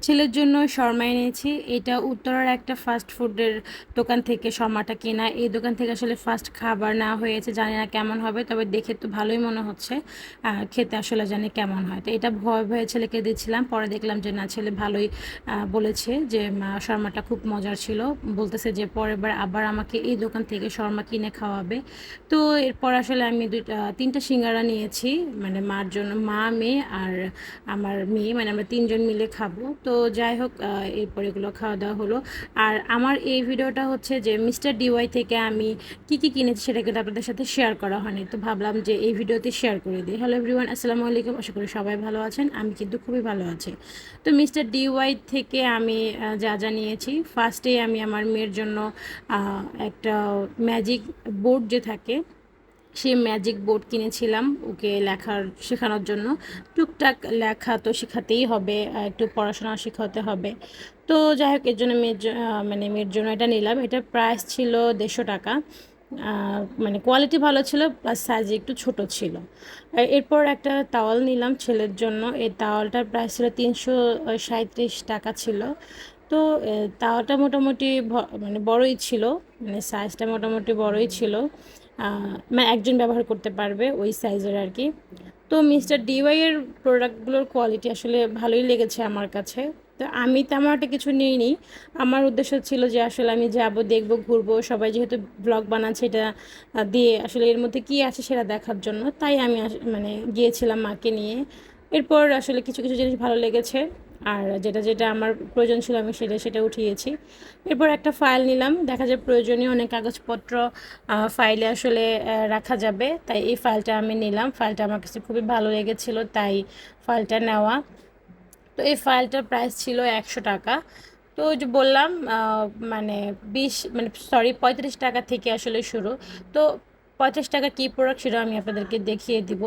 ছেলের জন্য শর্মা এনেছি। এটা উত্তরার একটা ফাস্ট ফুডের দোকান থেকে শর্মাটা কেনা। এই দোকান থেকে আসলে ফার্স্ট খাবার নেওয়া হয়েছে, জানি না কেমন হবে, তবে দেখে তো ভালোই মনে হচ্ছে। খেতে আসলে জানি কেমন হয়। তো এটা ভয়ে ভয়ে ছেলেকে দিচ্ছিলাম, পরে দেখলাম যে না, ছেলে ভালোই বলেছে যে শর্মাটা খুব মজার ছিল। বলতেছে যে পরের বার আবার আমাকে এই দোকান থেকে শর্মা কিনে খাওয়াবে। তো এরপর আসলে আমি তিনটা সিঙ্গারা নিয়েছি, মানে মার জন্য, মা, মেয়ে আর আমার মেয়ে, মানে আমরা তিনজন মিলে খাবো। তো যাই হোক, এরপর এগুলো খাওয়া দাওয়া হলো। আর আমার এই ভিডিওটা হচ্ছে যে মিস্টার ডিওয়াই থেকে আমি কি কি কিনেছি সেটা কিন্তু আপনাদের সাথে শেয়ার করা হয়নি, তো ভাবলাম যে এই ভিডিওতে শেয়ার করে দিই। হ্যালো এভরিওয়ান, আসসালামু আলাইকুম, আশা করি সবাই ভালো আছেন। আমি কিন্তু খুবই ভালো আছি। তো মিস্টার ডিওয়াই থেকে আমি যা যা নিয়েছি, ফার্স্টেই আমি আমার মেয়ের জন্য একটা ম্যাজিক বোর্ড যে থাকে, সেই ম্যাজিক বোর্ড কিনেছিলাম ওকে শেখানোর জন্য। টুকটাক লেখা তো শেখাতেই হবে, একটু পড়াশোনা শেখাতে হবে। তো যাই হোক, এর জন্য মানে মেয়ের জন্য এটা নিলাম। এটার প্রাইস ছিল 150 টাকা। মানে কোয়ালিটি ভালো ছিল, প্লাস সাইজে একটু ছোট ছিল। এরপর একটা তাওয়াল নিলাম ছেলের জন্য। এই তাওয়ালটার প্রাইস ছিল 337 টাকা ছিল। তো তাওয়াটা মোটামুটি মানে বড়ই ছিল, মানে সাইজটা মোটামুটি বড়ই ছিল। মানে একজন ব্যবহার করতে পারবে ওই সাইজের আর কি। তো মিস্টার ডিওয়াইয়ের প্রোডাক্টগুলোর কোয়ালিটি আসলে ভালোই লেগেছে আমার কাছে। তো আমি তেমন একটা কিছু নিইনি। আমার উদ্দেশ্য ছিল যে আসলে আমি যাব, দেখব, ঘুরবো, সবাই যেহেতু ব্লগ বানাচ্ছে এটা দিয়ে আসলে এর মধ্যে কী আছে সেটা দেখার জন্য, তাই আমি মানে গিয়েছিলাম মাকে নিয়ে। এরপর আসলে কিছু কিছু জিনিস ভালো লেগেছে, আর যেটা যেটা আমার প্রয়োজন ছিল আমি সেটা সেটা উঠিয়েছি। এরপর একটা ফাইল নিলাম, দেখা যায় প্রয়োজনীয় অনেক কাগজপত্র ফাইলে আসলে রাখা যাবে, তাই এই ফাইলটা আমি নিলাম। ফাইলটা আমার কাছে খুবই ভালো লেগেছিল, তাই ফাইলটা নেওয়া। তো এই ফাইলটার প্রাইস ছিল 100 টাকা। তো ওই যে বললাম, মানে 35 টাকা থেকে আসলে শুরু। তো 35 টাকা কী প্রোডাক্ট সেটা আমি আপনাদেরকে দেখিয়ে দিব।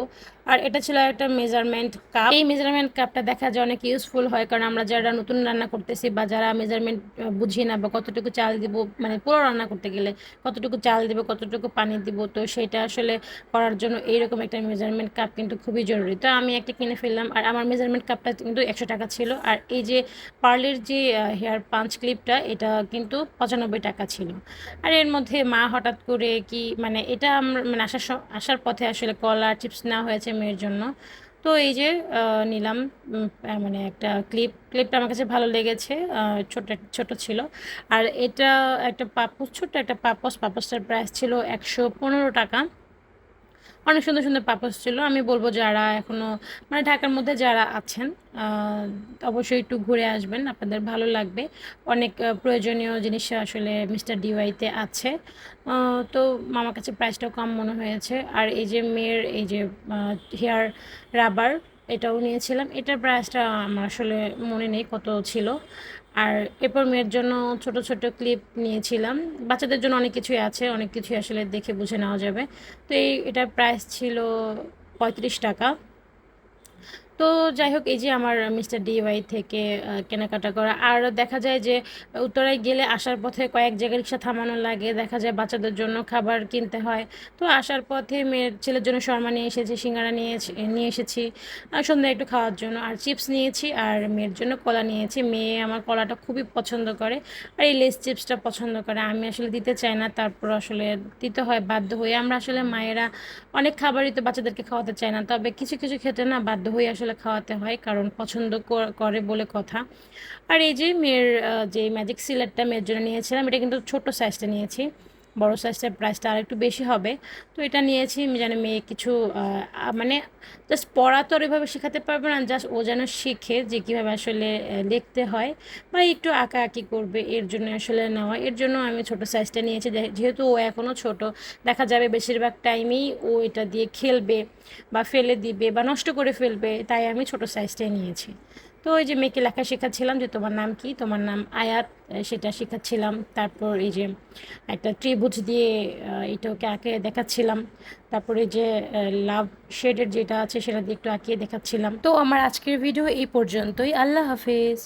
আর এটা ছিল একটা মেজারমেন্ট কাপ। এই মেজারমেন্ট কাপটা দেখা যায় অনেক ইউজফুল হয়, কারণ আমরা যারা নতুন রান্না করতেছি বা যারা মেজারমেন্ট বুঝি না, বা কতটুকু চাল দিব, মানে পুরো রান্না করতে গেলে কতটুকু চাল দিব, কতটুকু পানি দিব, তো সেটা আসলে করার জন্য এইরকম একটা মেজারমেন্ট কাপ কিন্তু খুবই জরুরি। তো আমি একটা কিনে ফেললাম, আর আমার মেজারমেন্ট কাপটা কিন্তু 100 টাকা ছিল। আর এই যে পার্লের যে হেয়ার পাঞ্চ ক্লিপটা, এটা কিন্তু 95 টাকা ছিল। আর এর মধ্যে মা হঠাৎ করে কি, মানে এটা মানে আসার পথে আসলে কলা চিপস নেওয়া হয়েছে মেয়ের জন্য। তো এই যে নিলাম, মানে একটা ক্লিপটা আমার কাছে ভালো লেগেছে, ছোট ছোট ছিল। আর এটা একটা পাপোশ, ছোট্ট একটা পাপোশটার প্রাইস ছিল 115 টাকা। অনেক সুন্দর সুন্দর পাপোশ ছিল। আমি বলবো যারা এখনও মানে ঢাকার মধ্যে যারা আছেন, অবশ্যই একটু ঘুরে আসবেন, আপনাদের ভালো লাগবে। অনেক প্রয়োজনীয় জিনিস আসলে মিস্টার ডিওয়াইতে আছে। তো আমার কাছে প্রাইসটাও কম মনে হয়েছে। আর এই যে মেয়ের এই যে হেয়ার রাবার, এটাও নিয়েছিলাম। এটার প্রাইসটা আমার আসলে মনে নেই কত ছিল। আর এরপর মেয়ের জন্য ছোট ছোট ক্লিপ নিয়েছিলাম। বাচ্চাদের জন্য অনেক কিছুই আছে, অনেক কিছুই আসলে দেখে বুঝে নেওয়া যাবে। তো এটার প্রাইস ছিল 35 টাকা। তো যাই হোক, এই যে আমার মিস্টার ডিওয়াই থেকে কেনাকাটা করা। আর দেখা যায় যে উত্তরায় গেলে আসার পথে কয়েক জায়গায় রিক্সা থামানো লাগে, দেখা যায় বাচ্চাদের জন্য খাবার কিনতে হয়। তো আসার পথে মেয়ের ছেলের জন্য শর্মা নিয়ে এসেছি, সিঙ্গারা নিয়ে এসেছি সন্ধ্যায় একটু খাওয়ার জন্য, আর চিপস নিয়েছি, আর মেয়ের জন্য কলা নিয়েছি। মেয়ে আমার কলাটা খুবই পছন্দ করে, আর এই লেস চিপসটা পছন্দ করে। আমি আসলে দিতে চাই না, তারপর আসলে দিতে হয় বাধ্য হয়ে। আমরা আসলে মায়েরা অনেক খাবারই তো বাচ্চাদেরকে খাওয়াতে চায় না, তবে কিছু কিছু ক্ষেত্রে না বাধ্য হয়ে আসলে খাওয়াতে হয়, কারণ পছন্দ করে বলে কথা। আর এই যে মেয়ের যে ম্যাজিক সিলারটা মেয়ের জন্য নিয়েছিলাম, এটা কিন্তু ছোট সাইজটা নিয়েছি, বড় সাইজটার প্রাইসটা আর একটু বেশি হবে। তো এটা নিয়েছি আমি যেন মেয়ে কিছু মানে জাস্ট পড়া তো আর এভাবে শেখাতে পারবে না, জাস্ট ও যেন শিখে যে কীভাবে আসলে লিখতে হয় বা একটু আঁকাআঁকি করবে, এর জন্য আসলে নেওয়া। এর জন্য আমি ছোট সাইজটা নিয়েছি, যেহেতু ও এখনও ছোট, দেখা যাবে বেশিরভাগ টাইমেই ও এটা দিয়ে খেলবে বা ফেলে দিবে বা নষ্ট করে ফেলবে, তাই আমি ছোট সাইজটাই নিয়েছি। তো ওই যে মেয়েকে লেখা শেখাচ্ছিলাম যে তোমার নাম কি, তোমার নাম আয়াত, সেটা শেখাচ্ছিলাম। তারপর এই যে একটা ত্রিভুজ দিয়ে এটা ওকে আঁকে দেখাচ্ছিলাম। তারপরে যে লাভ শেডের যেটা আছে সেটা দিয়ে একটু আঁকিয়ে দেখাচ্ছিলাম। তো আমার আজকের ভিডিও এই পর্যন্তই। আল্লাহ হাফেজ।